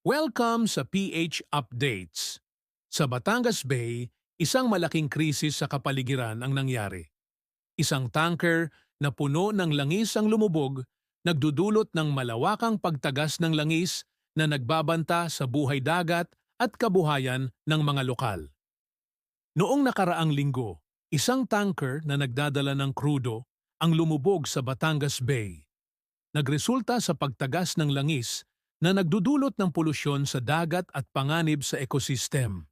Welcome sa PH Updates. Sa Batangas Bay, isang malaking krisis sa kapaligiran ang nangyari. Isang tanker na puno ng langis ang lumubog, nagdudulot ng malawakang pagtagas ng langis na nagbabanta sa buhay dagat at kabuhayan ng mga lokal. Noong nakaraang linggo, isang tanker na nagdadala ng krudo ang lumubog sa Batangas Bay. Nagresulta sa pagtagas ng langis na nagdudulot ng polusyon sa dagat at panganib sa ekosistem.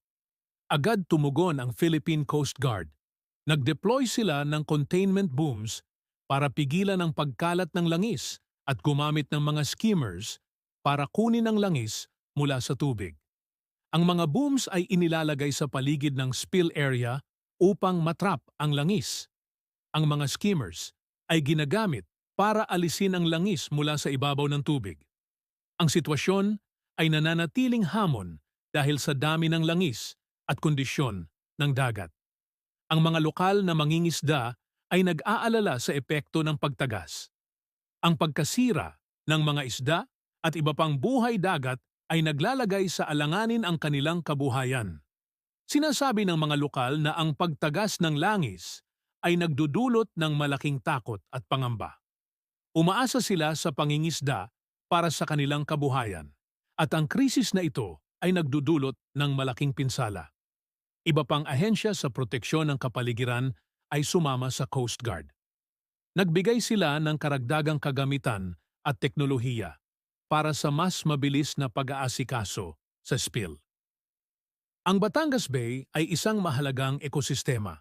Agad tumugon ang Philippine Coast Guard. Nag-deploy sila ng containment booms para pigilan ang pagkalat ng langis at gumamit ng mga skimmers para kunin ang langis mula sa tubig. Ang mga booms ay inilalagay sa paligid ng spill area upang matrap ang langis. Ang mga skimmers ay ginagamit para alisin ang langis mula sa ibabaw ng tubig. Ang sitwasyon ay nananatiling hamon dahil sa dami ng langis at kondisyon ng dagat. Ang mga lokal na mangingisda ay nag-aalala sa epekto ng pagtagas. Ang pagkasira ng mga isda at iba pang buhay dagat ay naglalagay sa alanganin ang kanilang kabuhayan. Sinasabi ng mga lokal na ang pagtagas ng langis ay nagdudulot ng malaking takot at pangamba. Umaasa sila sa pangingisda para sa kanilang kabuhayan, at ang krisis na ito ay nagdudulot ng malaking pinsala. Iba pang ahensya sa proteksyon ng kapaligiran ay sumama sa Coast Guard. Nagbigay sila ng karagdagang kagamitan at teknolohiya para sa mas mabilis na pag-aasikaso sa spill. Ang Batangas Bay ay isang mahalagang ekosistema.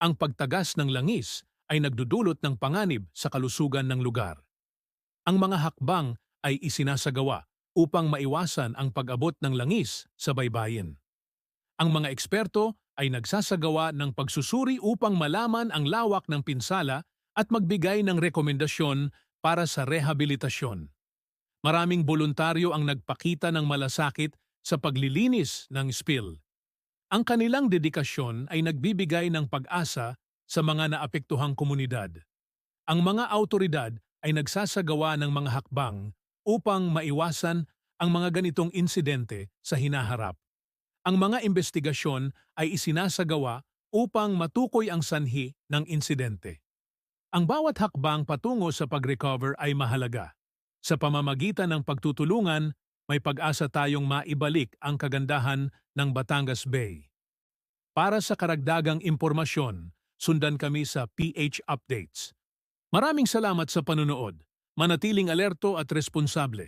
Ang pagtagas ng langis ay nagdudulot ng panganib sa kalusugan ng lugar. Ang mga hakbang ay isinasagawa upang maiwasan ang pag-abot ng langis sa baybayin. Ang mga eksperto ay nagsasagawa ng pagsusuri upang malaman ang lawak ng pinsala at magbigay ng rekomendasyon para sa rehabilitasyon. Maraming voluntaryo ang nagpakita ng malasakit sa paglilinis ng spill. Ang kanilang dedikasyon ay nagbibigay ng pag-asa sa mga naapektuhang komunidad. Ang mga awtoridad ay nagsasagawa ng mga hakbang upang maiwasan ang mga ganitong insidente sa hinaharap. Ang mga investigasyon ay isinasagawa upang matukoy ang sanhi ng insidente. Ang bawat hakbang patungo sa pag-recover ay mahalaga. Sa pamamagitan ng pagtutulungan, may pag-asa tayong maibalik ang kagandahan ng Batangas Bay. Para sa karagdagang impormasyon, sundan kami sa PH Updates. Maraming salamat sa panunood. Manatiling alerto at responsable.